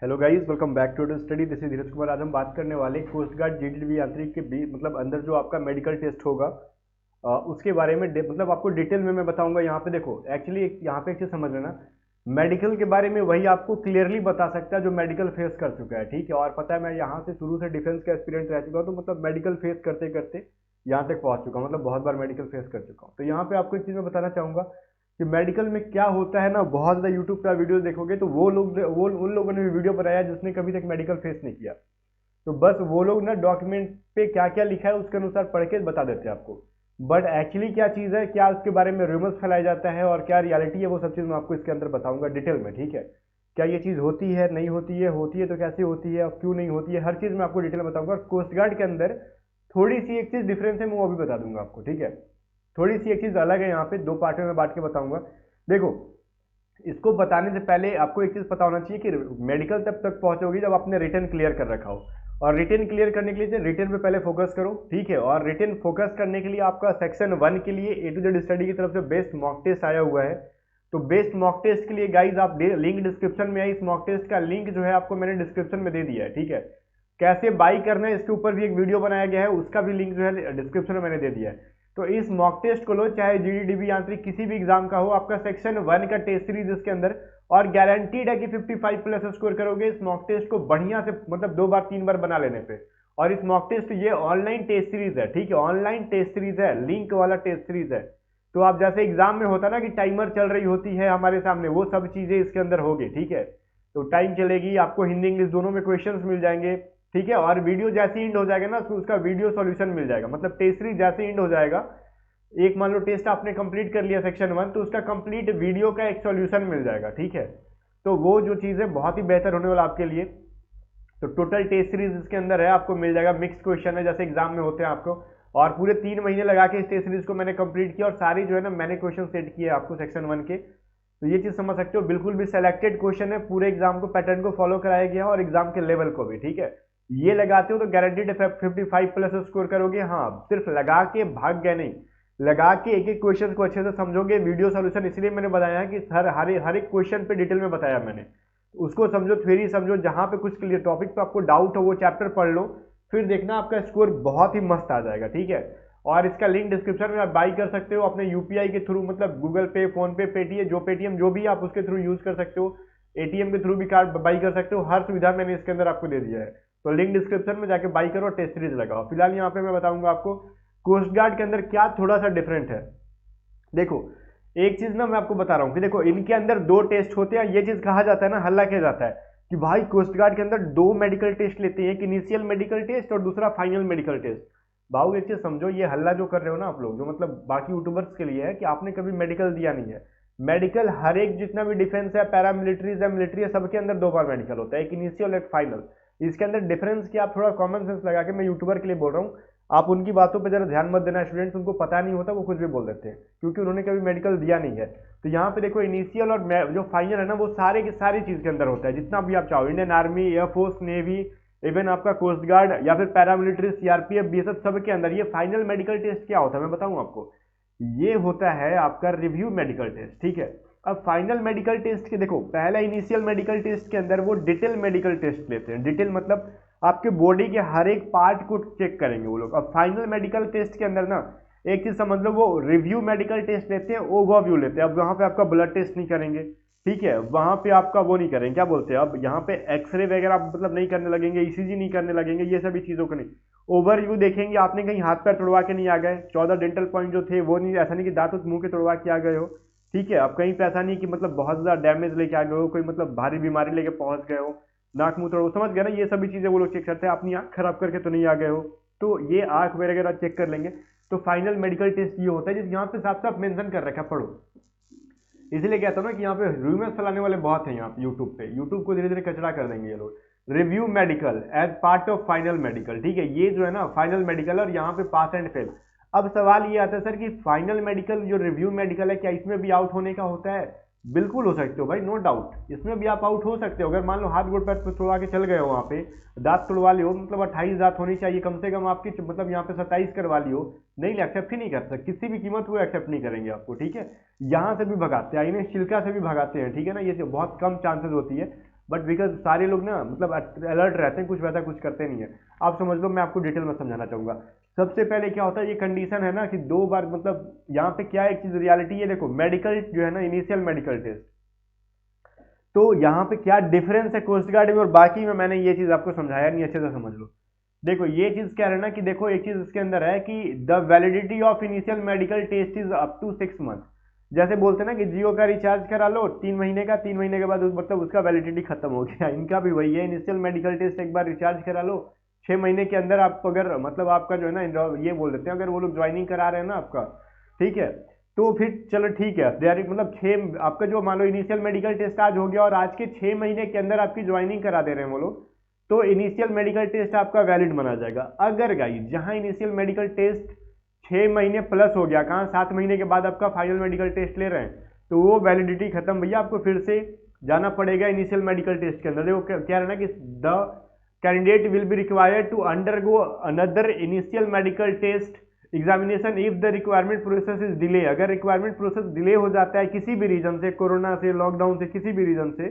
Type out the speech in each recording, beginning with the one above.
Hello guys, welcome back to study. This is Dheeraj Kumar. आज हम बात करने वाले कोस्ट गार्ड जीडीबी यांत्रिक के मतलब अंदर जो आपका मेडिकल टेस्ट होगा उसके बारे में मतलब आपको डिटेल में मैं बताऊंगा। यहाँ पे देखो, एक्चुअली यहाँ पे एक चीज समझ लेना, मेडिकल के बारे में वही आपको क्लियरली बता सकता है जो मेडिकल फेस कर चुका है, ठीक है। और पता है, मैं यहाँ से शुरू से डिफेंस का एक्सपीरियंस रह चुका हूँ, तो मतलब मेडिकल फेस करते करते यहाँ तक पहुँच चुका हूँ, मतलब बहुत बार मेडिकल फेस कर चुका हूँ। तो यहाँ पे आपको एक चीज़ मैं बताना चाहूँगा कि मेडिकल में क्या होता है ना, बहुत ज़्यादा यूट्यूब पे वीडियो देखोगे तो वो लोग वो उन लोगों ने भी वीडियो बनाया जिसने कभी तक मेडिकल फेस नहीं किया। तो बस वो लोग ना डॉक्यूमेंट पे क्या क्या लिखा है उसके अनुसार पढ़ के बता देते हैं आपको, बट एक्चुअली क्या चीज़ है, क्या उसके बारे में रूमर्स फैलाया जाता है और क्या रियलिटी है, वो सब चीज़ मैं आपको इसके अंदर बताऊंगा डिटेल में, ठीक है। क्या ये चीज़ होती है, नहीं होती है तो कैसे होती है और क्यों नहीं होती है, हर चीज़ मैं आपको डिटेल में बताऊंगा। कोस्ट गार्ड के अंदर थोड़ी सी एक चीज़ डिफरेंस है, मैं वो भी बता दूंगा आपको, ठीक है। थोड़ी सी एक चीज़ अलग है, यहाँ पे दो पार्ट में मैं बांट के बताऊंगा। देखो, इसको बताने से पहले आपको एक चीज पता होना चाहिए कि मेडिकल तब तक पहुंचोगी जब आपने रिटर्न क्लियर कर रखा हो। और रिटर्न क्लियर करने के लिए रिटर्न पे पहले फोकस करो, ठीक है। और रिटर्न फोकस करने के लिए आपका सेक्शन 1 के लिए ए टू जेड स्टडी की तरफ से बेस्ट मॉक टेस्ट आया हुआ है। तो बेस्ट मॉक टेस्ट के लिए गाइज आप लिंक डिस्क्रिप्शन में है, इस मॉक टेस्ट का लिंक जो है आपको मैंने डिस्क्रिप्शन में दे दिया है, ठीक है। कैसे बाई करना है इसके ऊपर भी एक वीडियो बनाया गया है, उसका भी लिंक जो है डिस्क्रिप्शन में मैंने दे दिया है। तो इस मॉक टेस्ट को लो, चाहे जीडीडीबी यांत्रिक किसी भी एग्जाम का हो, आपका सेक्शन 1 का टेस्ट सीरीज इसके अंदर, और गारंटीड है कि 55 प्लस स्कोर करोगे इस मॉक टेस्ट को बढ़िया से, मतलब 2 बार 3 बार बना लेने पे। और इस मॉक टेस्ट ये ऑनलाइन टेस्ट सीरीज है, ठीक है, ऑनलाइन टेस्ट सीरीज है, लिंक वाला टेस्ट सीरीज है। तो आप जैसे एग्जाम में होता ना कि टाइमर चल रही होती है हमारे सामने, वो सब चीजें इसके अंदर होगी, ठीक है। तो टाइम चलेगी, आपको हिंदी इंग्लिश दोनों में क्वेश्चंस मिल जाएंगे, ठीक है। और वीडियो जैसे इंड हो जाएगा ना, उसका वीडियो सॉल्यूशन मिल जाएगा, मतलब टेस्ट सीरीज जैसे इंड हो जाएगा, एक मान लो टेस्ट आपने कंप्लीट कर लिया सेक्शन 1, तो उसका कंप्लीट वीडियो का एक सॉल्यूशन मिल जाएगा, ठीक है। तो वो जो चीज़ है बहुत ही बेहतर होने वाला आपके लिए। तो टोटल टेस्ट सीरीज इसके अंदर है, आपको मिल जाएगा, मिक्स क्वेश्चन है जैसे एग्जाम में होते हैं आपको। और पूरे 3 महीने लगा के इस टेस्ट सीरीज को मैंने कंप्लीट किया, और सारी जो है ना मैंने क्वेश्चन सेट किए आपको सेक्शन 1 के। तो ये चीज़ समझ सकते हो, बिल्कुल भी सेलेक्टेड क्वेश्चन है, पूरे एग्जाम को पैटर्न को फॉलो कराया गया है और एग्जाम के लेवल को भी, ठीक है। ये लगाते हो तो गारंटीड 55 प्लस स्कोर करोगे। हाँ, सिर्फ लगा के भाग गए नहीं, लगा के एक एक क्वेश्चन को अच्छे से समझोगे। वीडियो सॉल्यूशन इसलिए मैंने बताया है कि हर एक क्वेश्चन पे डिटेल में बताया मैंने, उसको समझो, थ्योरी समझो, जहां पे कुछ क्लियर टॉपिक पे आपको डाउट हो वो चैप्टर पढ़ लो, फिर देखना आपका स्कोर बहुत ही मस्त आ जाएगा, ठीक है। और इसका लिंक डिस्क्रिप्शन में आप बाई कर सकते हो अपने यूपीआई के थ्रू, मतलब गूगल पे, फोन पे, पेटीएम जो भी आप उसके थ्रू यूज कर सकते हो, एटीएम के थ्रू भी कार्ड बाई कर सकते हो, हर सुविधा मैंने इसके अंदर आपको दे दिया है। तो लिंक डिस्क्रिप्शन में जाके बाई करो, टेस्ट सीरीज लगाओ। फिलहाल यहाँ पे मैं बताऊंगा आपको कोस्ट गार्ड के अंदर क्या थोड़ा सा डिफरेंट है। देखो, एक चीज ना मैं आपको बता रहा हूँ कि देखो, इनके अंदर 2 टेस्ट होते हैं। ये चीज कहा जाता है ना, हल्ला किया जाता है कि भाई कोस्ट गार्ड के अंदर 2 मेडिकल टेस्ट लेते हैं, एक इनिशियल मेडिकल टेस्ट और दूसरा फाइनल मेडिकल टेस्ट। भाऊ एक चीज समझो, ये हल्ला जो कर रहे हो ना आप लोग, जो मतलब बाकी यूट्यूबर्स के लिए है कि आपने कभी मेडिकल दिया नहीं है। मेडिकल हर एक जितना भी डिफेंस है, पैरामिलिट्रीज है, मिलिट्री है, सबके अंदर 2 बार मेडिकल होता है, एक इनिशियल एक फाइनल। इसके अंदर डिफरेंस क्या, आप थोड़ा कॉमन सेंस लगा के, मैं यूट्यूबर के लिए बोल रहा हूँ, आप उनकी बातों पर जरा ध्यान मत देना। स्टूडेंट्स, उनको पता नहीं होता, वो कुछ भी बोल देते हैं क्योंकि उन्होंने कभी मेडिकल दिया नहीं है। तो यहाँ पे देखो, इनिशियल और जो फाइनल है ना, वो सारे की सारी चीज के अंदर होता है, जितना भी आप चाहो, Indian army, air force, navy, even आपका कोस्ट गार्ड या फिर पैरामिलिट्री, सीआरपीएफ, बीएसएफ, सब के अंदर ये फाइनल मेडिकल टेस्ट क्या होता है मैं बताऊं आपको। ये होता है आपका रिव्यू मेडिकल टेस्ट, ठीक है। अब फाइनल मेडिकल टेस्ट के देखो, पहला इनिशियल मेडिकल टेस्ट के अंदर वो डिटेल मेडिकल टेस्ट लेते हैं। डिटेल मतलब आपके बॉडी के हर एक पार्ट को चेक करेंगे वो लोग। अब फाइनल मेडिकल टेस्ट के अंदर ना एक चीज समझ लो, वो रिव्यू मेडिकल टेस्ट लेते हैं, ओवरव्यू लेते हैं। अब वहां पे आपका ब्लड टेस्ट नहीं करेंगे, ठीक है, वहां पे आपका वो नहीं करेंगे, क्या बोलते हैं, अब यहाँ पे एक्सरे वगैरह मतलब नहीं करने लगेंगे, ईसीजी नहीं करने लगेंगे, ये सभी चीजों को नहीं। ओवरव्यू देखेंगे, आपने कहीं हाथ पैर तोड़वा के नहीं आ गए, 14 डेंटल पॉइंट जो थे वो नहीं, ऐसा नहीं कि दांत मुंह के तोड़वा के आ गए हो, ठीक है। अब कहीं पे ऐसा नहीं कि मतलब बहुत ज्यादा डैमेज लेके आ गए हो, कोई मतलब भारी बीमारी लेके पहुंच गए हो, नाक मुंह तोड़ो, समझ गए ना, ये सभी चीजें वो लोग चेक करते हैं। अपनी आंख खराब करके तो नहीं आ गए हो, तो ये आंख वगैरह चेक कर लेंगे। तो फाइनल मेडिकल टेस्ट ये होता है, जिस यहाँ पे साफ साफ मेंशन कर रखा है, पढ़ो। इसलिए कहता हूँ ना कि यहाँ पे रूमर्स फैलाने वाले बहुत हैं यहाँ पे यूट्यूब को धीरे धीरे कचरा कर देंगे ये लोग। Review medical as part of final medical, ठीक है, ये जो है ना फाइनल मेडिकल, और यहाँ पे पास एंड फेल। अब सवाल ये आता है सर कि फाइनल मेडिकल जो रिव्यू मेडिकल है, क्या इसमें भी आउट होने का होता है? बिल्कुल हो सकते हो भाई, नो डाउट, इसमें भी आप आउट हो सकते हो। अगर मान लो हाथ गोड़ पैर तोड़वा के चल गए हो, वहाँ पे दांत तोड़वा लियो, मतलब 28 दांत होनी चाहिए कम से कम आपकी, मतलब यहाँ पे 27 करवा लियो, नहीं एक्सेप्ट ही नहीं कर सकते, किसी भी कीमत को एक्सेप्ट नहीं करेंगे आपको, ठीक है। यहाँ से भी भगाते हैं, इन्हें छिलका से भी भगाते हैं, ठीक है ना, ये बहुत कम चांसेस होती है। बट बिकॉज सारे लोग ना मतलब अलर्ट रहते हैं, कुछ वैसा कुछ करते नहीं है। आप समझ लो, मैं आपको डिटेल में समझाना चाहूँगा। सबसे पहले क्या होता है, ये कंडीशन है ना कि 2 बार मतलब यहाँ पे क्या एक चीज़ रियलिटी है, देखो मेडिकल जो है ना, इनिशियल मेडिकल टेस्ट, तो यहाँ पे क्या डिफरेंस है कोस्ट गार्ड में और बाकी में, मैंने ये चीज़ आपको समझाया नहीं, अच्छे से समझ लो। देखो ये चीज़ क्या है ना कि देखो एक चीज़ इसके अंदर है कि the validity of initial medical test is up to 6 month. जैसे बोलते हैं ना कि जियो का रिचार्ज करा लो 3 महीने का, 3 महीने के बाद मतलब उसका वैलिडिटी खत्म हो गया, इनका भी वही है। इनिशियल मेडिकल टेस्ट एक बार रिचार्ज करा लो, 6 महीने के अंदर आप अगर मतलब आपका जो है ना ये बोल देते हैं, अगर वो लोग ज्वाइनिंग करा रहे हैं ना आपका, ठीक है, तो फिर चलो ठीक है, मतलब 6 आपका जो मान लो इनिशियल मेडिकल टेस्ट आज हो गया और आज के 6 महीने के अंदर आपकी ज्वाइनिंग करा दे रहे हैं वो लोग, तो इनिशियल मेडिकल टेस्ट आपका वैलिड माना जाएगा। अगर गाइस जहां इनिशियल मेडिकल टेस्ट 6 महीने प्लस हो गया, कहाँ 7 महीने के बाद आपका फाइनल मेडिकल टेस्ट ले रहे हैं, तो वो वैलिडिटी खत्म भैया, आपको फिर से जाना पड़ेगा इनिशियल मेडिकल टेस्ट के अंदर। देखो क्या है ना कि the candidate will be required to undergo another initial medical test examination if the requirement process is delay. अगर रिक्वायरमेंट प्रोसेस डिले हो जाता है किसी भी रीजन से, कोरोना से, लॉकडाउन से, किसी भी रीजन से,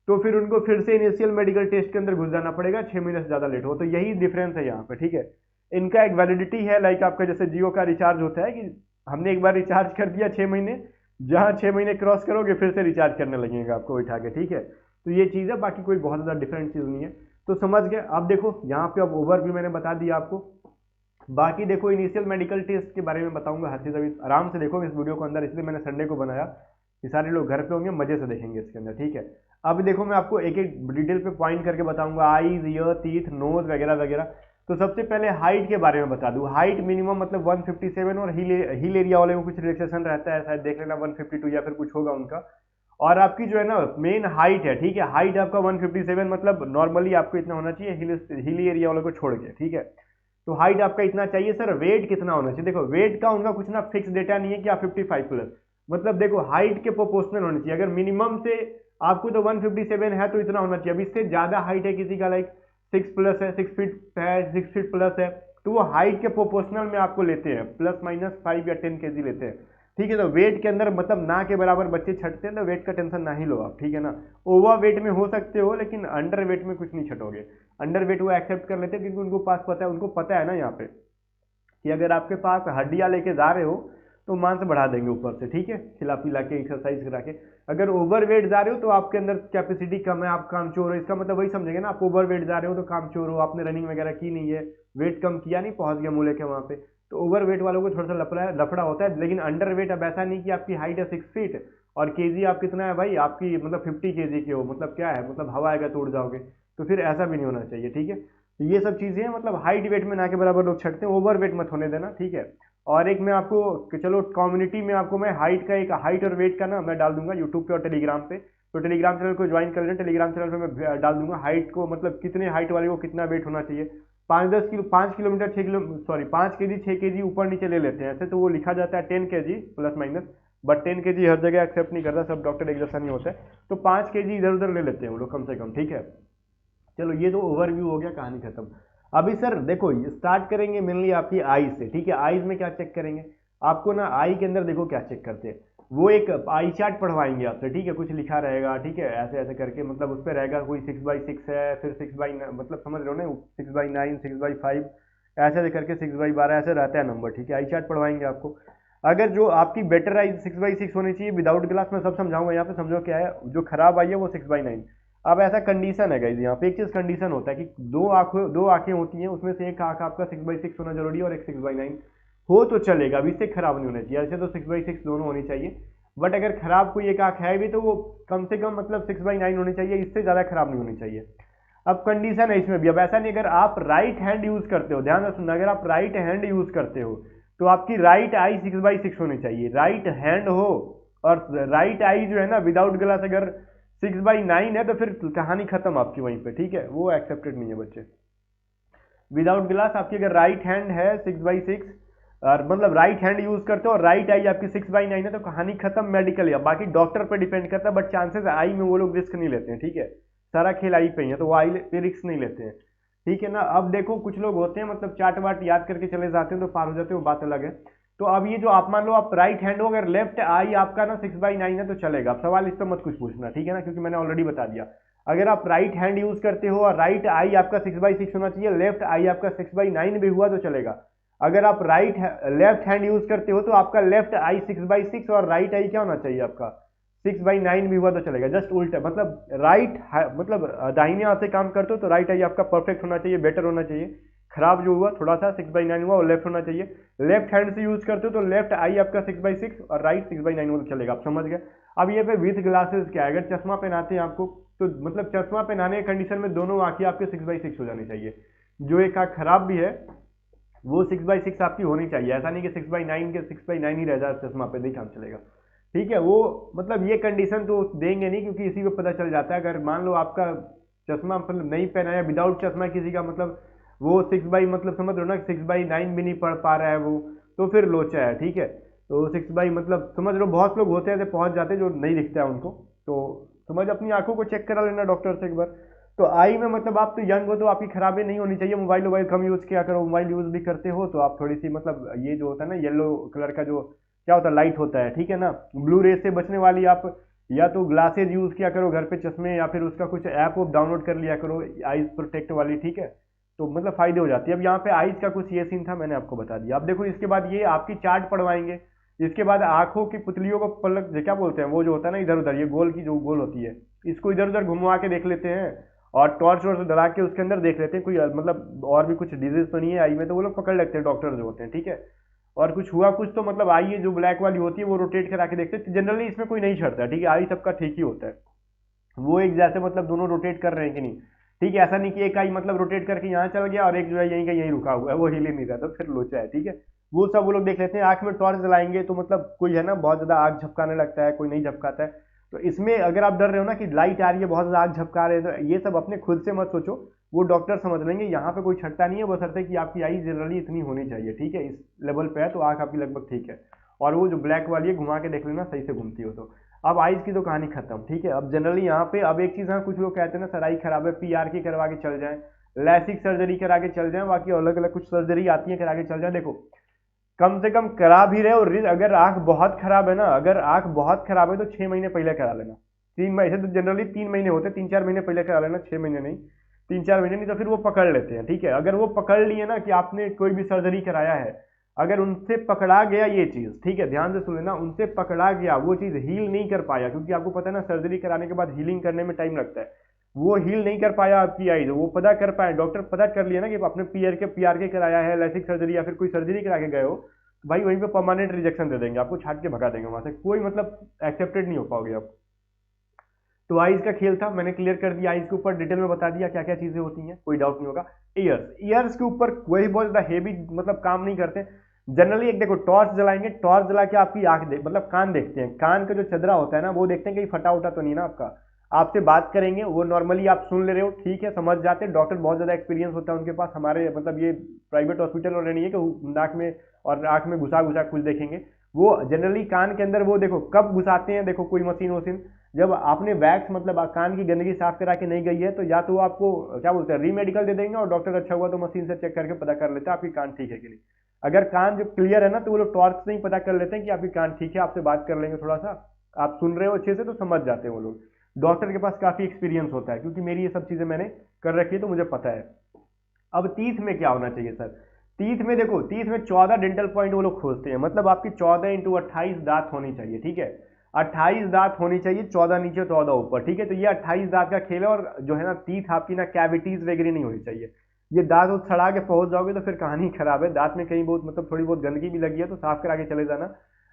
तो फिर उनको फिर से इनिशियल मेडिकल टेस्ट के अंदर घुस जाना पड़ेगा, 6 महीने से ज्यादा लेट हो। तो यही डिफरेंस है यहाँ पे, ठीक है। इनका एक वैलिडिटी है, लाइक आपका जैसे जियो का रिचार्ज होता है कि हमने एक बार रिचार्ज कर दिया 6 महीने, जहां 6 महीने क्रॉस करोगे फिर से रिचार्ज करने लगेगा आपको उठा के, ठीक है। तो ये चीज़ है, बाकी कोई बहुत ज़्यादा डिफरेंट चीज़ नहीं है। तो समझ गए। अब देखो यहाँ पे अब ओवरव्यू मैंने बता दिया आपको। बाकी देखो इनिशियल मेडिकल टेस्ट के बारे में बताऊंगा हर चीज़, अभी आराम से देखो इस वीडियो को अंदर, इसलिए मैंने संडे को बनाया कि सारे लोग घर पे होंगे, मजे से देखेंगे इसके अंदर, ठीक है। अब देखो मैं आपको एक एक डिटेल पे पॉइंट करके बताऊंगा, आईज, ईयर, टीथ, नोज वगैरह वगैरह। तो सबसे पहले हाइट के बारे में बता दूं। हाइट मिनिमम मतलब 157 और हिल एरिया वाले में कुछ रिलैक्सेशन रहता है, शायद देख लेना 152 या फिर कुछ होगा उनका। और आपकी जो है ना मेन हाइट है, ठीक है, हाइट आपका 157 मतलब नॉर्मली आपको इतना होना चाहिए हिल एरिया वाले को छोड़ के, ठीक है। तो हाइट आपका इतना चाहिए। सर वेट कितना होना चाहिए, देखो वेट का उनका कुछ ना फिक्स डेटा नहीं है कि आप 55 प्लस, मतलब देखो हाइट के प्रोपोर्शनल होनी चाहिए। अगर मिनिमम से आपको तो 157 है तो इतना होना चाहिए। अब इससे ज्यादा हाइट है किसी का, लाइक 6 प्लस है, 6 फीट है, 6 फीट प्लस है, तो वो हाइट के प्रोपोर्शनल में आपको लेते हैं, प्लस माइनस 5 या 10 केजी लेते हैं, ठीक है। तो वेट के अंदर मतलब ना के बराबर बच्चे छटते हैं, तो वेट का टेंशन ना ही लो आप, ठीक है ना। ओवर वेट में हो सकते हो लेकिन अंडर वेट में कुछ नहीं छटोगे। अंडर वेट वो एक्सेप्ट कर लेते हैं क्योंकि उनको पास पता है, उनको पता है ना यहाँ पे कि अगर आपके पास हड्डियां लेके जा रहे हो तो मांस बढ़ा देंगे ऊपर से, ठीक है, खिला पिला के एक्सरसाइज करा के। अगर ओवर वेट जा रहे हो तो आपके अंदर कैपेसिटी कम है, आप कामचोर हो, इसका मतलब वही समझेंगे ना, आप ओवर वेट जा रहे हो तो कामचोर हो, आपने रनिंग वगैरह की नहीं है, वेट कम किया नहीं, पहुंच गया मुँह लेके वहां पे। तो ओवर वेट वालों को थोड़ा सा लफड़ा होता है। लेकिन अंडर वेट अब ऐसा नहीं कि आपकी हाइट है 6 फीट और केजी आप कितना है भाई, आपकी मतलब 50 केजी के हो, मतलब क्या है, मतलब हवा आएगा तो उड़ जाओगे, तो फिर ऐसा भी नहीं होना चाहिए, ठीक है। तो ये सब चीजें हैं, मतलब हाइट वेट में ना के बराबर लोग छटते हैं, ओवर वेट मत होने देना, ठीक है। और एक मैं आपको चलो कम्युनिटी में आपको मैं हाइट का, एक हाइट और वेट का ना मैं डाल दूंगा यूट्यूब पे और टेलीग्राम पे, तो टेलीग्राम चैनल को ज्वाइन कर लेना। टेलीग्राम चैनल पे मैं डाल दूंगा हाइट को, मतलब कितने हाइट वाले को कितना वेट होना चाहिए। 5 kilometre 6 kilo sorry 5 KG 6 KG ऊपर नीचे ले लेते हैं ऐसे, तो वो लिखा जाता है 10 KG plus minus, but 10 KG हर जगह एक्सेप्ट नहीं करता, सब डॉक्टर एक जैसा नहीं होता है, तो 5 केजी इधर उधर ले लेते हैं वो लोग कम से कम, ठीक है। चलो ये तो ओवरव्यू हो गया, कहानी खत्म। अभी सर देखो स्टार्ट करेंगे मेनली आपकी आईज से, ठीक है। आईज में क्या चेक करेंगे, आपको ना आई के अंदर देखो क्या चेक करते हैं, वो एक आई चार्ट पढ़वाएंगे आपसे, ठीक है, कुछ लिखा रहेगा, ठीक है, ऐसे ऐसे करके, मतलब उस पर रहेगा कोई 6x6 है, फिर 6x, मतलब समझ रहे हो ना, 6x9, 6x5 ऐसे करके 6x12 ऐसे रहता है नंबर, ठीक है। आई चार्ट पढ़वाएंगे आपको। अगर जो आपकी बेटर आई 6x6 होनी चाहिए विदाउट ग्लास, में सब समझाऊंगा यहाँ पे, समझो क्या है, जो खराब आई है वो 6x9। अब ऐसा कंडीशन है गाइस, यहाँ पे एक चीज कंडीशन होता है कि दो आंखें होती हैं, उसमें से एक आंख आपका 6x6 होना जरूरी है और एक 6x9 हो तो चलेगा, अब इससे खराब नहीं होना चाहिए। ऐसे तो 6x6 दोनों होनी चाहिए, बट अगर खराब कोई एक आंख है भी तो वो कम से कम मतलब 6x9 होनी चाहिए, इससे ज्यादा खराब नहीं होनी चाहिए। अब कंडीशन है इसमें भी, अब ऐसा नहीं, अगर आप राइट हैंड यूज करते हो, ध्यान से सुनना, अगर आप राइट हैंड यूज करते हो तो आपकी राइट आई 6x6 होनी चाहिए, राइट हैंड हो। और राइट आई जो है ना विदाउट ग्लास अगर 6x9 है तो फिर कहानी खत्म आपकी वहीं पे, ठीक है, वो एक्सेप्टेड नहीं है बच्चे। विदाउट ग्लास आपकी अगर राइट हैंड है 6x6 और मतलब राइट हैंड यूज करते हो और राइट आई आपकी 6x9 है तो कहानी खत्म मेडिकल, या बाकी डॉक्टर पे डिपेंड करता है, बट चांसेस आई में वो लोग रिस्क नहीं लेते हैं, ठीक है। सारा खेल आई पे ही है तो वो आई पे रिस्क नहीं लेते हैं, ठीक है ना। अब देखो कुछ लोग होते हैं मतलब चार्ट वाट याद करके चले जाते हैं तो पार हो जाते हैं, वो बात अलग है। तो अब ये जो आप मान लो आप राइट हैंड हो, अगर लेफ्ट आई आपका ना 6x9 है तो चलेगा, अब सवाल इस पर मत कुछ पूछना, ठीक है ना, क्योंकि मैंने ऑलरेडी बता दिया। अगर आप राइट हैंड यूज करते हो और राइट आई आपका 6/6 होना चाहिए, लेफ्ट आई आपका 6/9 भी हुआ तो चलेगा। अगर आप लेफ्ट हैंड यूज करते हो तो आपका लेफ्ट आई 6/6 और राइट आई क्या होना चाहिए आपका 6/9 भी हुआ तो चलेगा। जस्ट उल्टा, मतलब मतलब दाहिने हाथ से काम करते हो तो राइट आई आपका परफेक्ट होना चाहिए, बेटर होना चाहिए। खराब जो हुआ थोड़ा सा 6/9 हुआ और लेफ्ट होना चाहिए। लेफ्ट हैंड से यूज करते हो तो लेफ्ट आई आपका 6/6 और राइट 6/9 हुआ तो चलेगा। आप समझ गए। अब ये पे विथ ग्लासेस क्या है, अगर चश्मा पहनाते हैं आपको तो मतलब चश्मा पहनाने के कंडीशन में दोनों आंखें आपके 6/6 हो जानी चाहिए। जो एक आंख खराब भी है वो 6/6 आपकी होनी चाहिए। ऐसा नहीं कि 6/9 के 6/9 ही रह जाए चश्मा पे, नहीं काम चलेगा। ठीक है, वो मतलब ये कंडीशन तो देंगे नहीं, क्योंकि इसी को पता चल जाता है। अगर मान लो आपका चश्मा मतलब नहीं पहना है, विदाउट चश्मा किसी का मतलब वो 6 मतलब समझ लो ना 6/9 भी नहीं पढ़ पा रहा है वो, तो फिर लोचा है। ठीक है, तो 6 मतलब समझ लो बहुत लोग होते हैं ऐसे पहुंच जाते हैं जो नहीं दिखता है उनको, तो समझ अपनी आंखों को चेक करा लेना डॉक्टर से एक बार। तो आई में मतलब आप तो यंग हो तो आपकी खराबी नहीं होनी चाहिए। मोबाइल कम यूज किया करो, मोबाइल यूज भी करते हो तो आप थोड़ी सी मतलब ये जो होता है ना येलो कलर का जो क्या होता है लाइट होता है, ठीक है ना, ब्लू रेज से बचने वाली आप या तो ग्लासेज यूज किया करो घर पे चश्मे, या फिर उसका कुछ ऐप डाउनलोड कर लिया करो आईज प्रोटेक्ट वाली। ठीक है, तो मतलब फायदे हो जाती है। अब यहाँ पे आईज का कुछ ये सीन था, मैंने आपको बता दिया। अब देखो इसके बाद ये आपकी चार्ट पढ़वाएंगे। इसके बाद आंखों की पुतलियों को पलक क्या बोलते हैं, वो जो होता है ना इधर उधर, ये गोल की जो गोल होती है, इसको इधर उधर घुमवा के देख लेते हैं और टॉर्च वॉर्च डरा के उसके अंदर देख लेते हैं कोई मतलब और भी कुछ डिजीज तो नहीं है आई में, तो वो लोग पकड़ लेते हैं डॉक्टर जो होते हैं। ठीक है, और कुछ हुआ कुछ तो मतलब आई जो ब्लैक वाली होती है वो रोटेट करा के देखते हैं। जनरली इसमें कोई नहीं छड़ता है। ठीक है, आई सबका ठीक ही होता है। वो एक जैसे मतलब दोनों रोटेट कर रहे हैं कि नहीं। ठीक है, ऐसा नहीं कि एक आई मतलब रोटेट करके यहाँ चल गया और एक जो है यहीं का यहीं रुका हुआ है, वो हिल ही नहीं रहा, तो फिर लोचा है। ठीक है, वो सब वो लोग देख लेते हैं। आंख में टॉर्च जलाएंगे तो मतलब कोई है ना बहुत ज्यादा आग झपकाने लगता है, कोई नहीं झपकाता है। तो इसमें अगर आप डर रहे हो ना कि लाइट आ रही है बहुत ज्यादा आग झपका रहे हैं, तो ये सब अपने खुद से मत सोचो, वो डॉक्टर समझ लेंगे। यहाँ पे कोई छट्टा नहीं है, बशर्ते कि आपकी आई जनरली इतनी होनी चाहिए। ठीक है, इस लेवल पे है तो आंख आपकी लगभग ठीक है। और वो जो ब्लैक वाली है घुमा के देख लेना सही से घूमती हो तो। अब आइज की तो कहानी खत्म। ठीक है, अब जनरली यहाँ पे अब एक चीज हाँ कुछ लोग कहते हैं ना सर आई खराब है, PRK करवा के चल जाए, लैसिक सर्जरी करा के चल जाए, बाकी अलग अलग कुछ सर्जरी आती है करा के चल जाए। देखो कम से कम करा भी रहे, और अगर आंख बहुत खराब है ना, अगर आंख बहुत खराब है तो 6 महीने पहले करा लेना। 3 महीने तो जनरली 3 महीने होते हैं, 3-4 महीने पहले करा लेना, 6 महीने नहीं, 3-4 महीने, नहीं तो फिर वो पकड़ लेते हैं। ठीक है, अगर वो पकड़ लिए ना कि आपने कोई भी सर्जरी कराया है, अगर उनसे पकड़ा गया ये चीज, ठीक है ध्यान से सुन लेना, उनसे पकड़ा गया वो चीज हील नहीं कर पाया, क्योंकि आपको पता है ना सर्जरी कराने के बाद हीलिंग करने में टाइम लगता है, वो हील नहीं कर पाया आपकी आई, वो पता कर पाए, डॉक्टर पता कर लिया ना कि आपने PRK कराया है, लैसिक सर्जरी या फिर कोई सर्जरी करा के गए हो, तो भाई वहीं पे परमानेंट रिजेक्शन दे देंगे आपको, छाट के भगा देंगे वहां से, कोई मतलब एक्सेप्टेड नहीं हो पाओगे आप। तो आइज का खेल था, मैंने क्लियर कर दिया, आइज के ऊपर डिटेल में बता दिया क्या क्या चीजें होती हैं, कोई डाउट नहीं होगा। ईयर्स के ऊपर वही बहुत ज्यादा हेवी मतलब काम नहीं करते। जनरली एक देखो टॉर्च जलाएंगे, टॉर्च जला के आपकी आंख देख मतलब कान देखते हैं, कान का जो चदरा होता है ना वो देखते हैं कहीं फटा उटा तो नहीं ना आपका। आपसे बात करेंगे वो नॉर्मली आप सुन ले रहे हो, ठीक है समझ जाते हैं, डॉक्टर बहुत ज्यादा एक्सपीरियंस होता है उनके पास, हमारे मतलब ये प्राइवेट हॉस्पिटल और नहीं है कि नाक में और आंख में घुसा घुसा कुछ देखेंगे। वो जनरली कान के अंदर वो देखो कब घुसाते हैं, देखो कोई मशीन वशीन जब आपने वैक्स मतलब कान की गंदगी साफ करा के नहीं गई है, तो या तो वो आपको क्या बोलते हैं रीमेडिकल दे देंगे, और डॉक्टर अच्छा हुआ तो मशीन से चेक करके पता कर लेते हैं आपकी कान ठीक है कि नहीं। अगर कान जो क्लियर है ना तो वो लोग टॉर्च से ही पता कर लेते हैं कि आपकी कान ठीक है, आपसे बात कर लेंगे थोड़ा सा, आप सुन रहे हो अच्छे से तो समझ जाते हैं वो लोग। डॉक्टर के पास काफी एक्सपीरियंस होता है, क्योंकि मेरी ये सब चीजें मैंने कर रखी है तो मुझे पता है। अब तीथ में क्या होना चाहिए सर, तीथ में देखो, तीथ में 14 डेंटल पॉइंट वो लोग खोजते हैं, मतलब आपकी 14 × 28 दांत होनी चाहिए। ठीक है, 28 दांत होनी चाहिए, 14 नीचे 14 ऊपर। ठीक है, तो ये 28 दांत का खेल है, और जो है ना तीथ आपकी ना कैविटीज वगैरह नहीं होनी चाहिए। ये दांत वो सड़ा के पहुंच जाओगे तो फिर कहानी खराब है। दांत में कहीं बहुत मतलब थोड़ी बहुत गंदगी भी लगी है तो साफ करा के चले जाना।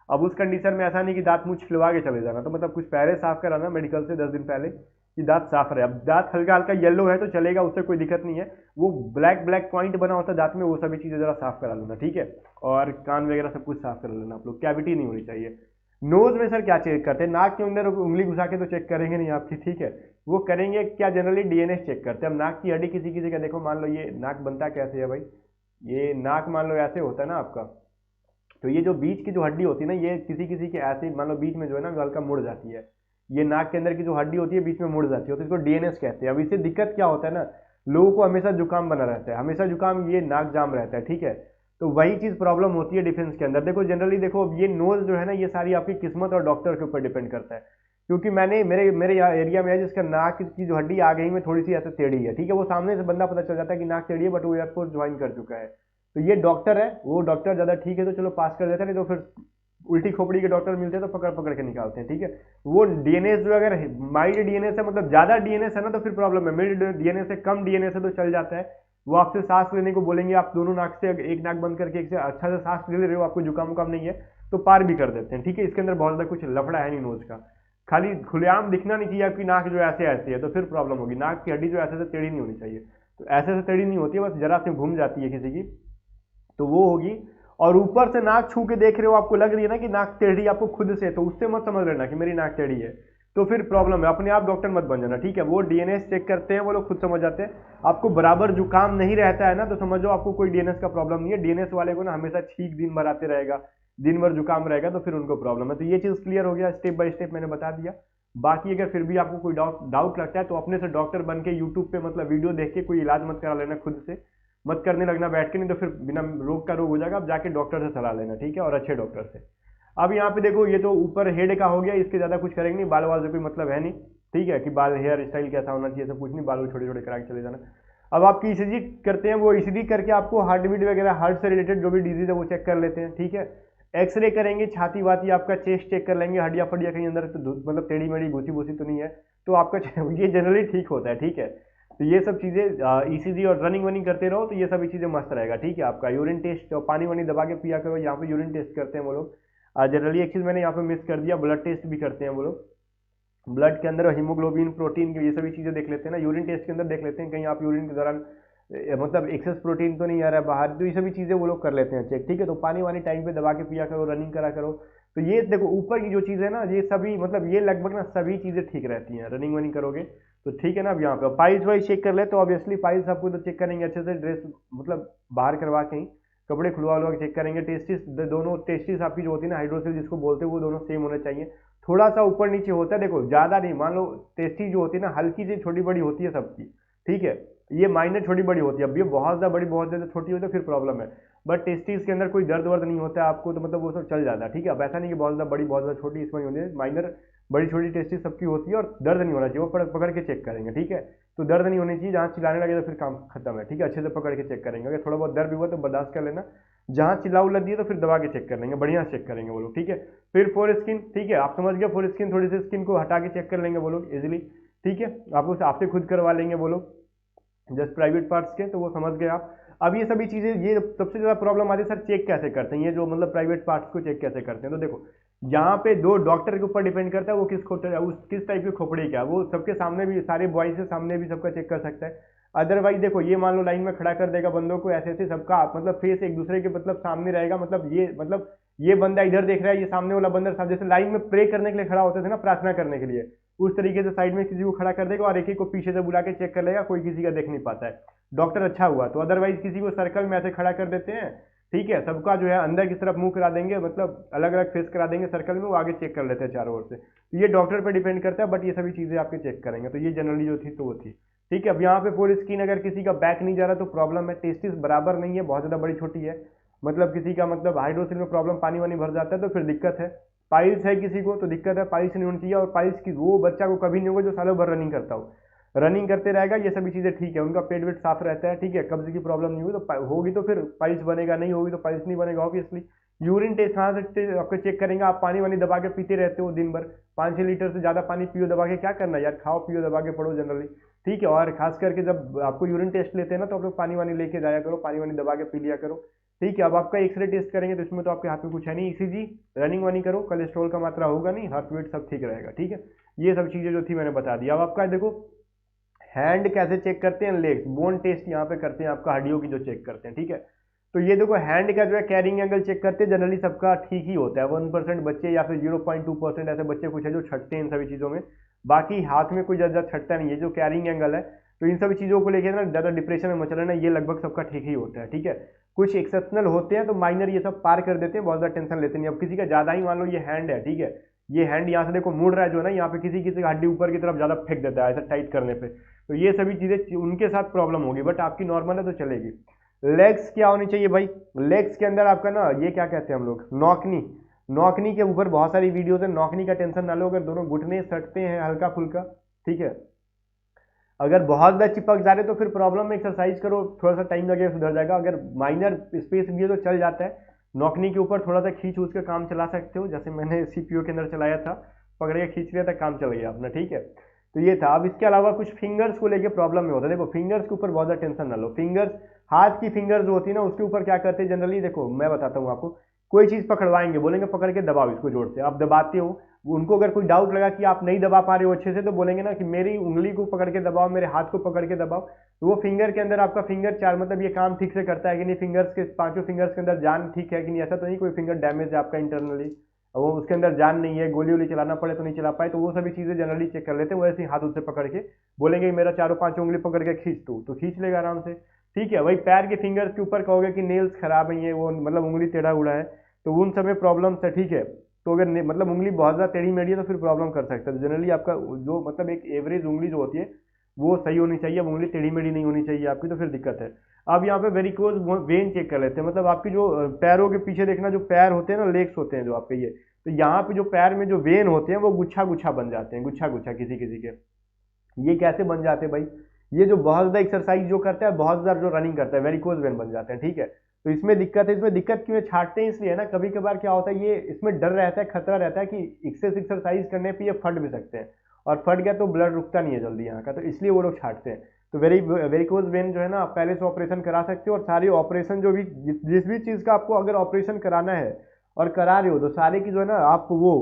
अब उस कंडीशन में ऐसा नहीं कि दांत मुंह छिलवा के चले जाना, तो मतलब कुछ पहले साफ कराना मेडिकल से 10 दिन पहले कि दांत साफ रहे। अब दांत हल्का हल्का येलो है तो चलेगा, उससे कोई दिक्कत नहीं है। वो ब्लैक ब्लैक पॉइंट बना होता है दांत में, वो सभी चीजें जरा साफ करा लेना। ठीक है, और कान वगैरह सब कुछ साफ कर लेना आप लोग, कैविटी नहीं होनी चाहिए। नोज में सर क्या चेक करते हैं, नाक के अंदर उंगली घुसा के तो चेक करेंगे नहीं आपकी। ठीक है, वो करेंगे क्या, जनरली DNS चेक करते हैं। अब नाक की हड्डी किसी किसी का देखो, मान लो ये नाक बनता कैसे है भाई, ये नाक मान लो ऐसे होता है ना आपका, तो ये जो बीच की जो हड्डी होती है ना, ये किसी किसी के ऐसे मान लो बीच में जो है ना हल्का मुड़ जाती है, ये नाक के अंदर की जो हड्डी होती है बीच में मुड़ जाती है, तो इसको DNS कहते हैं। अब इससे दिक्कत क्या होता है ना, लोगों को हमेशा जुकाम बना रहता है, हमेशा जुकाम, ये नाक जाम रहता है। ठीक है, तो वही चीज प्रॉब्लम होती है डिफेंस के अंदर। देखो जनरली देखो, अब ये नोज जो है ना, ये सारी आपकी किस्मत और डॉक्टर के ऊपर डिपेंड करता है। क्योंकि मैंने मेरे यहाँ एरिया में है जिसका नाक की जो हड्डी आ गई में थोड़ी सी ऐसे टेढ़ी है, ठीक है, वो सामने से बंदा पता चल जाता है कि नाक टेढ़ी है, बट वो एयरफोर्स ज्वाइन कर चुका है। तो ये डॉक्टर है, वो डॉक्टर ज़्यादा ठीक है तो चलो पास कर देता है, नहीं तो फिर उल्टी खोपड़ी के डॉक्टर मिलते हैं तो पकड़ पकड़ के निकालते हैं, ठीक है। वो डीएनएस जो अगर माइल्ड डीएनएस है, मतलब ज़्यादा डीएनएस है ना तो फिर प्रॉब्लम है, मिल्ड डीएनएस है, कम डीएनएस है तो चल जाता है। वो आपसे सांस लेने को बोलेंगे, आप दोनों नाक से एक नाक बंद करके एक से अच्छा से सांस ले रहे हो, आपको जुकाम उकाम नहीं है तो पार भी कर देते हैं, ठीक है। इसके अंदर बहुत ज़्यादा कुछ लफड़ा है नहीं नोज का, खाली खुलेआम दिखना नहीं चाहिए आपकी नाक जो ऐसे ऐसे है तो फिर प्रॉब्लम होगी। नाक की हड्डी जो ऐसे से टेढ़ी नहीं होनी चाहिए, तो ऐसे से टेढ़ी नहीं होती है, बस जरा से घूम जाती है किसी की तो वो होगी। और ऊपर से नाक छू के देख रहे हो, आपको लग रही है ना कि नाक टेढ़ी आपको खुद से, तो उससे मत समझ लेना कि मेरी नाक टेढ़ी है, तो फिर प्रॉब्लम है। अपने आप डॉक्टर मत बन जाना, ठीक है। वो डीएनएस चेक करते हैं, वो लोग खुद समझ जाते हैं। आपको बराबर जुकाम नहीं रहता है ना तो समझो आपको कोई डीएनएस का प्रॉब्लम नहीं है। डीएनएस वाले को ना हमेशा छींक दिन भर आते रहेगा, दिन भर जुकाम रहेगा तो फिर उनको प्रॉब्लम है। तो ये चीज़ क्लियर हो गया, स्टेप बाय स्टेप मैंने बता दिया। बाकी अगर फिर भी आपको कोई डाउट लगता है तो अपने से डॉक्टर बन के यूट्यूब पे मतलब वीडियो देख के कोई इलाज मत करा लेना, खुद से मत करने लगना बैठ के, नहीं तो फिर बिना रोग का रोग हो जाएगा। आप जाके डॉक्टर से सलाह लेना, ठीक है, और अच्छे डॉक्टर से। अब यहाँ पे देखो, ये तो ऊपर हेड का हो गया, इसके ज़्यादा कुछ करेंगे नहीं, बाल वाल से कोई मतलब है नहीं, ठीक है, कि बाल हेयर स्टाइल कैसा होना चाहिए सब कुछ नहीं, बाल छोटे छोटे करा के चले जाना। अब आपकी ईसीजी करते हैं, वो ईसीजी करके आपको हार्ट बीट वगैरह, हार्ट से रिलेटेड जो भी डिजीज है वो चेक कर लेते हैं, ठीक है। एक्सरे करेंगे, छाती वाती आपका चेस्ट चेक कर लेंगे, हड्डिया फड्डिया कहीं अंदर तो मतलब टेढ़ी मेढ़ी घुसी भूसी तो नहीं है, तो आपका ये जनरली ठीक होता है, ठीक है। तो ये सब चीज़ें ईसीजी और रनिंग वनिंग करते रहो तो ये सभी चीज़ें मस्त रहेगा, ठीक है। आपका यूरिन टेस्ट और पानी वानी दबा के पिया करो, यहाँ पे यूरिन टेस्ट करते हैं वो लोग। जनरली एक चीज़ मैंने यहाँ पे मिस कर दिया, ब्लड टेस्ट भी करते हैं वो लोग। ब्लड के अंदर हीमोग्लोबिन, प्रोटीन, ये सभी चीज़ें देख लेते हैं ना। यूरिन टेस्ट के अंदर देख लेते हैं कहीं आप यूरिन के दौरान मतलब एक्सेस प्रोटीन तो नहीं आ रहा है बाहर, तो ये सभी चीज़ें वो लोग कर लेते हैं चेक, ठीक है। तो पानी वानी टाइम पे दबा के पिया करो, रनिंग करा करो। तो ये देखो ऊपर की जो चीज़ है ना, ये सभी मतलब ये लगभग ना सभी चीज़ें ठीक रहती हैं, रनिंग वनिंग करोगे तो ठीक है ना। अब यहाँ पे पाइल्स वाइज चेक कर ले तो ऑब्वियसली पाइल्स आपको तो चेक करेंगे अच्छे से, ड्रेस मतलब बाहर करवा के ही कपड़े खुलवा उलवा के चेक करेंगे। टेस्टिस, दोनों टेस्टिस आपकी जो होती है ना, हाइड्रोसिल जिसको बोलते हैं, वो दोनों सेम होने चाहिए। थोड़ा सा ऊपर नीचे होता है, देखो ज़्यादा नहीं, मान लो टेस्टी जो होती है ना हल्की सी छोटी बड़ी होती है सबकी, ठीक है, ये माइनर छोटी बड़ी होती है। अब ये बहुत ज़्यादा बड़ी बहुत ज़्यादा छोटी होती है फिर प्रॉब्लम है, बट टेस्टीज के अंदर कोई दर्द वर्द नहीं होता है आपको, तो मतलब वो सब चल जाता है, ठीक है। अब ऐसा नहीं कि बहुत ज़्यादा बड़ी बहुत ज़्यादा छोटी इसमें नहीं होती है, माइनर बड़ी छोटी टेस्टीज सबकी होती है और दर्द नहीं होना चाहिए, वो पकड़ के चेक करेंगे, ठीक है। तो दर्द नहीं होनी चाहिए, जहाँ चिल्लाने लगे तो फिर काम खत्म है, ठीक है। अच्छे से पकड़ के चेक करेंगे, अगर थोड़ा बहुत दर्द भी हुआ तो बर्दाश्त कर लेना, जहाँ चिल्ला उल्ला दिए तो फिर दबा के चेक कर लेंगे, बढ़िया चेक करेंगे वो लोग, ठीक है। फिर फोर स्किन, ठीक है, आप समझ गए, फोर स्किन थोड़ी सी स्किन को हटा के चेक कर लेंगे वो लोग इजीली, ठीक है। आपको आपसे खुद करवा लेंगे वो लोग जस्ट प्राइवेट पार्ट्स के, तो वो समझ गए आप। अब ये सभी चीज़ें, ये सबसे ज़्यादा प्रॉब्लम आती है सर चेक कैसे करते हैं, ये जो मतलब प्राइवेट पार्ट्स को चेक कैसे करते हैं। तो देखो यहाँ पे दो डॉक्टर के ऊपर डिपेंड करता है वो किस टाइप की खोपड़ी क्या, वो सबके सामने भी, सारे बॉयज के सामने भी सबका चेक कर सकता है। अदरवाइज देखो ये मान लो लाइन में खड़ा कर देगा बंदों को ऐसे ऐसे, सबका मतलब फेस एक दूसरे के मतलब सामने रहेगा, मतलब ये बंदा इधर देख रहा है, ये सामने वाला बंदा सामने, जैसे लाइन में प्रे करने के लिए खड़ा होते थे ना, प्रार्थना करने के लिए, उस तरीके से साइड में किसी को खड़ा कर देगा और एक एक को पीछे से बुला के चेक कर लेगा, कोई किसी का देख नहीं पाता है। डॉक्टर अच्छा हुआ तो, अदरवाइज किसी को सर्कल में ऐसे खड़ा कर देते हैं, ठीक है, सबका जो है अंदर की तरफ मुंह करा देंगे, मतलब अलग अलग फेस करा देंगे सर्कल में, वो आगे चेक कर लेते हैं चारों ओर से। तो ये डॉक्टर पर डिपेंड करता है, बट ये सभी चीज़ें आपके चेक करेंगे। तो ये जनरली जो थी तो वो थी, ठीक है। अब यहाँ पे फोर स्किन अगर किसी का बैक नहीं जा रहा तो प्रॉब्लम है, टेस्टिस बराबर नहीं है, बहुत ज़्यादा बड़ी छोटी है, मतलब किसी का मतलब हाइड्रोसिल में प्रॉब्लम, पानी वानी भर जाता है तो फिर दिक्कत है। पाइल्स है किसी को तो दिक्कत है, पाइल्स नहीं होनी चाहिए। और पाइल्स की वो बच्चा को कभी नहीं होगा जो सालों भर रनिंग करता हो, रनिंग करते रहेगा, ये सभी चीज़ें ठीक है, उनका पेट वेट साफ रहता है, ठीक है, कब्ज की प्रॉब्लम नहीं हुई तो होगी तो फिर पाइल्स बनेगा, नहीं होगी तो पाइल्स नहीं बनेगा ऑब्वियसली। यूरिन टेस्ट कहाँ से आपको चेक करेंगे, आप पानी वानी दबा के पीते रहते हो दिन भर, 5-6 लीटर से ज़्यादा पानी पियो दबा के, क्या करना है यार, खाओ पियो दबा के पढ़ो जनरली, ठीक है। और खास करके जब आपको यूरिन टेस्ट लेते हैं ना तो आप लोग पानी वानी लेके जाया करो, पानी वानी दबा के पी लिया करो, ठीक है। अब आपका एक्सरे टेस्ट करेंगे तो इसमें तो आपके हाथ में कुछ है नहीं, ईसीजी, रनिंग वानी करो, कोलेस्ट्रॉल का मात्रा होगा नहीं, हार्ट वेट सब ठीक रहेगा, ठीक है। ये सब चीज़ें जो थी मैंने बता दिया। अब आपका देखो हैंड कैसे चेक करते हैं, लेग्स, बोन टेस्ट यहाँ पे करते हैं, आपका हड्डियों की जो चेक करते हैं, ठीक है। तो ये देखो हैंड का जो है कैरिंग एंगल चेक करते हैं, जनरली सबका ठीक ही होता है, 1% बच्चे या फिर 0.2% ऐसे बच्चे कुछ है जो छटते हैं इन सभी चीज़ों में, बाकी हाथ में कोई ज़्यादा छटता नहीं है। जो कैरिंग एंगल है तो इन सभी चीज़ों को लेकर ना ज़्यादा डिप्रेशन में मच लेना, ये लगभग सबका ठीक ही होता है, ठीक है। कुछ एक्सेप्शनल होते हैं तो माइनर ये सब पार कर देते हैं, बहुत ज़्यादा टेंशन लेते नहीं। अब किसी का ज़्यादा ही मान लो ये हैंड है, ठीक है, ये हैंड यहाँ से देखो मुड़ रहा है जो है ना, यहाँ पे किसी किसी का हड्डी ऊपर की तरफ ज़्यादा फेंक देता है ऐसा टाइट करने पे, तो ये सभी चीज़ें उनके साथ प्रॉब्लम होगी, बट आपकी नॉर्मल है तो चलेगी। लेग्स क्या होनी चाहिए भाई, लेग्स के अंदर आपका ना ये क्या कहते हैं हम लोग, नौकनी, नौकनी के ऊपर बहुत सारी वीडियोस है, नौकनी का टेंशन ना लो, अगर दोनों घुटने सटते हैं हल्का फुल्का, ठीक है, अगर बहुत ज़्यादा चिपक जा रहे तो फिर प्रॉब्लम में एक्सरसाइज करो, थोड़ा सा टाइम लगेगा सुधर जाएगा, अगर माइनर स्पेस भी है तो चल जाता है। नौकनी के ऊपर थोड़ा सा खींच उसका काम चला सकते हो, जैसे मैंने सीपीयू के अंदर चलाया था, पकड़ के खींच लिया था, काम चल गया अपना, ठीक है। तो ये था। अब इसके अलावा कुछ फिंगर्स को लेके प्रॉब्लम में होता है। देखो फिंगर्स के ऊपर बहुत ज़्यादा टेंशन ना लो। फिंगर्स, हाथ की फिंगर्स जो होती है ना, उसके ऊपर क्या करते हैं जनरली, देखो मैं बताता हूँ आपको, कोई चीज़ पकड़वाएंगे, बोलेंगे पकड़ के दबाओ इसको जोर से, आप दबाते हो, उनको अगर कोई डाउट लगा कि आप नहीं दबा पा रहे हो अच्छे से, तो बोलेंगे ना कि मेरी उंगली को पकड़ के दबाओ, मेरे हाथ को पकड़ के दबाओ, तो वो फिंगर के अंदर आपका फिंगर चार मतलब ये काम ठीक से करता है कि नहीं, फिंगर्स के पांचों फिंगर्स के अंदर जान ठीक है कि नहीं, ऐसा तो नहीं कोई फिंगर डैमेज है आपका इंटरनली, वो उसके अंदर जान नहीं है, गोली वोली चलाना पड़े तो नहीं चला पाए, तो वो सभी चीज़ें जनरली चेक कर लेते हैं। वैसे ही हाथ उससे पकड़ के बोलेंगे मेरा चारों पांचों उंगली पकड़ के खींच तू, तो खींच लेगा आराम से, ठीक है। वही पैर के फिंगर्स के ऊपर कहोगे कि नेल्स खराब है, ये वो मतलब उंगली टेढ़ा उड़ा है, तो उन सब में प्रॉब्लम्स है, ठीक है। तो अगर मतलब उंगली बहुत ज़्यादा टेढ़ी मेढ़ी है तो फिर प्रॉब्लम कर सकता है। तो जनरली आपका जो मतलब एक एवरेज उंगली जो होती है वो सही होनी चाहिए, अब उंगली टेढ़ी मेढ़ी नहीं होनी चाहिए आपकी, तो फिर दिक्कत है। अब यहाँ पे वेरिकोज वेन चेक कर लेते हैं, मतलब आपकी जो पैरों के पीछे देखना, जो पैर होते हैं ना, लेग्स होते हैं जो आपके ये, तो यहाँ पे जो पैर में जो वेन होते हैं वो गुच्छा गुच्छा बन जाते हैं, गुच्छा गुच्छा किसी किसी के। ये कैसे बन जाते हैं भाई, ये जो बहुत ज़्यादा एक्सरसाइज जो करता है, बहुत ज़्यादा जो रनिंग करता है, वेरिकोज वेन बन जाते हैं, ठीक है। तो इसमें दिक्कत है, इसमें दिक्कत क्यों है, छाटते हैं इसलिए है ना, कभी कभार क्या होता है, ये इसमें डर रहता है, खतरा रहता है कि एक्सेस एक्सरसाइज करने पे ये फट भी सकते हैं, और फट गया तो ब्लड रुकता नहीं है जल्दी यहाँ का, तो इसलिए वो लोग छाटते हैं। तो वेरिकोज वेन जो है ना, आप पहले से ऑपरेशन करा सकते हो, और सारी ऑपरेशन जो भी जिस भी चीज़ का आपको अगर ऑपरेशन कराना है और करा रहे हो, तो सारे की जो है ना आप वो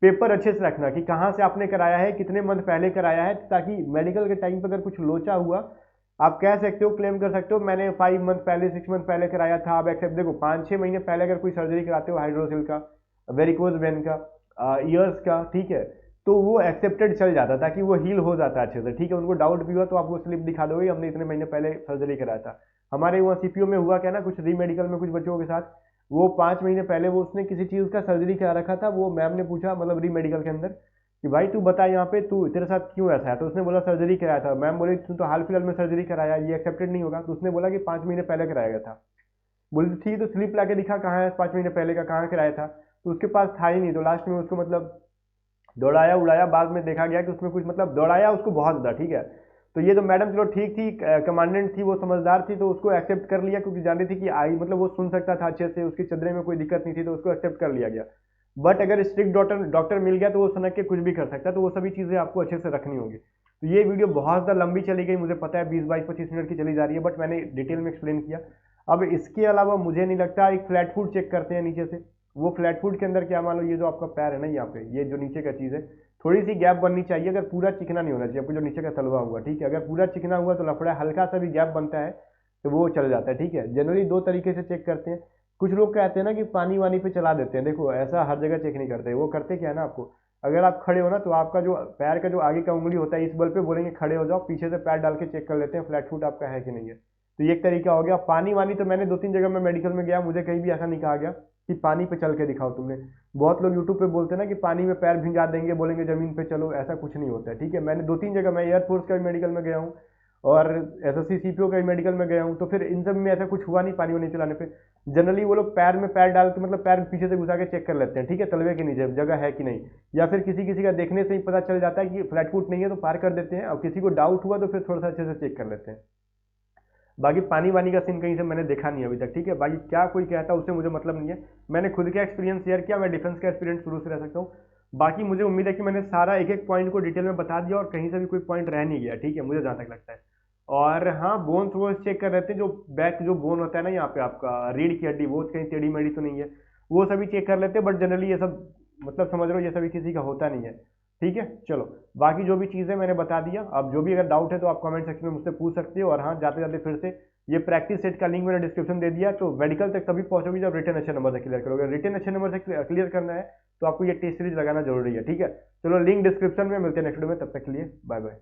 पेपर अच्छे से रखना कि कहाँ से आपने कराया है, कितने मंथ पहले कराया है, ताकि मेडिकल के टाइम पर अगर कुछ लोचा हुआ, आप कह सकते हो, क्लेम कर सकते हो मैंने 5 मंथ पहले 6 मंथ पहले कराया था, आप एक्सेप्ट, देखो 5-6 महीने पहले अगर कोई सर्जरी कराते हो हाइड्रोसिल का, वेरिकोज वेन का, ईयर्स का, ठीक है, तो वो एक्सेप्टेड चल जाता, ताकि वो हील हो जाता है अच्छे से, ठीक है। उनको डाउट भी हुआ तो आप वो स्लिप दिखा दोगे, हमने इतने महीने पहले सर्जरी कराया था। हमारे वहाँ सीपीओ में हुआ क्या ना, कुछ री मेडिकल में कुछ बच्चों के साथ, वो 5 महीने पहले वो उसने किसी चीज़ का सर्जरी करा रखा था, वो मैम ने पूछा मतलब री मेडिकल के अंदर कि भाई तू बता यहाँ पे तू तेरे साथ क्यों ऐसा है, तो उसने बोला सर्जरी कराया था। मैम बोले तू तो हाल फिलहाल में सर्जरी कराया, ये एक्सेप्टेड नहीं होगा, तो उसने बोला कि 5 महीने पहले कराया गया था। बोले तो ठीक, तो स्लिप ला के दिखा कहाँ है 5 महीने पहले का, कहाँ कराया था, तो उसके पास था ही नहीं। तो लास्ट में उसको मतलब दौड़ाया उड़ाया, बाद में देखा गया कि उसमें कुछ मतलब दौड़ाया उसको बहुत ज़्यादा, ठीक है। तो ये तो मैडम चलो ठीक थी, कमांडेंट थी, वो समझदार थी, तो उसको एक्सेप्ट कर लिया, क्योंकि जान रही थी कि आई मतलब वो सुन सकता था अच्छे से, उसकी चदरे में कोई दिक्कत नहीं थी, तो उसको एक्सेप्ट कर लिया गया। बट अगर स्ट्रिक्ट डॉक्टर डॉक्टर मिल गया तो वो सनक के कुछ भी कर सकता है, तो वो सभी चीज़ें आपको अच्छे से रखनी होगी। तो ये वीडियो बहुत ज़्यादा लंबी चली गई, मुझे पता है 20-22-25 मिनट की चली जा रही है, बट मैंने डिटेल में एक्सप्लेन किया। अब इसके अलावा मुझे नहीं लगता, एक फ्लैट फुट चेक करते हैं नीचे से, वो फ्लैट फुट के अंदर क्या, मान लो ये जो आपका पैर है ना, यहाँ पे ये जो नीचे का चीज़ है, थोड़ी सी गैप बननी चाहिए, अगर पूरा चिकना नहीं होना चाहिए आपको, जो नीचे का तलवा हुआ, ठीक है। अगर पूरा चिकना हुआ तो लफड़ा है, हल्का सा भी गैप बनता है तो वो चल जाता है, ठीक है। जनरली 2 तरीके से चेक करते हैं। कुछ लोग कहते हैं ना कि पानी वानी पे चला देते हैं, देखो ऐसा हर जगह चेक नहीं करते। वो करते क्या है ना, आपको अगर आप खड़े हो ना, तो आपका जो पैर का जो आगे का उंगली होता है, इस बल पे बोलेंगे खड़े हो जाओ, पीछे से पैर डाल के चेक कर लेते हैं फ्लैट फुट आपका है कि नहीं है। तो ये एक तरीका हो गया। पानी वानी तो मैंने 2-3 जगह में मेडिकल में गया, मुझे कहीं भी ऐसा नहीं कहा गया कि पानी पे चल के दिखाओ तुमने। बहुत लोग यूट्यूब पे बोलते हैं ना कि पानी में पैर भिंगा देंगे, बोलेंगे जमीन पे चलो, ऐसा कुछ नहीं होता है, ठीक है। मैंने 2-3 जगह, मैं एयरफोर्स का भी मेडिकल में गया हूँ और एसएससी सीपीओ का भी मेडिकल में गया हूँ, तो फिर इन सब में ऐसा कुछ हुआ नहीं पानी वानी चलाने पे। जनरली वो लोग पैर में पैर डाल के मतलब पैर पीछे से घुसा के चेक कर लेते हैं, ठीक है, तलवे के नीचे जगह है कि नहीं, या फिर किसी किसी का देखने से ही पता चल जाता है कि फ्लैट फुट नहीं है तो पार कर देते हैं, और किसी को डाउट हुआ तो फिर थोड़ा सा अच्छे से चेक कर लेते हैं। बाकी पानी वानी का सीन कहीं से मैंने देखा नहीं अभी तक, ठीक है। बाकी क्या कोई कहता है उससे मुझे मतलब नहीं है, मैंने खुद का एक्सपीरियंस शेयर किया, मैं डिफेंस का एक्सपीरियंस शुरू से रह सकता हूँ। बाकी मुझे उम्मीद है कि मैंने सारा एक एक पॉइंट को डिटेल में बता दिया और कहीं से भी कोई पॉइंट रह नहीं गया, ठीक है, मुझे जहाँ तक लगता है। और हाँ, बोन्स वोन्स चेक कर रहे थे, जो बैक जो बोन होता है ना यहाँ पे आपका रीढ़ की हड्डी, वो कहीं टेढ़ी मेढ़ी तो नहीं है, वो सभी चेक कर लेते हैं। बट जनरली ये सब मतलब समझ लो ये सभी किसी का होता नहीं है, ठीक है। चलो, बाकी जो भी चीज़ें मैंने बता दिया। अब जो भी अगर डाउट है तो आप कमेंट सेक्शन में मुझसे पूछ सकते हो। और हाँ, जाते जाते फिर से ये प्रैक्टिस सेट का लिंक मैंने डिस्क्रिप्शन दे दिया, तो मेडिकल तक तभी पहुंचोगे जब रिटन अच्छे नंबर से क्लियर करोगे। रिटन अच्छे नंबर से क्लियर करना है तो आपको ये टेस्ट सीरीज लगाना जरूरी है, ठीक है। चलो, लिंक डिस्क्रिप्शन में, मिलते हैं नेक्स्ट वीडियो में, तब तक के लिए बाय बाय।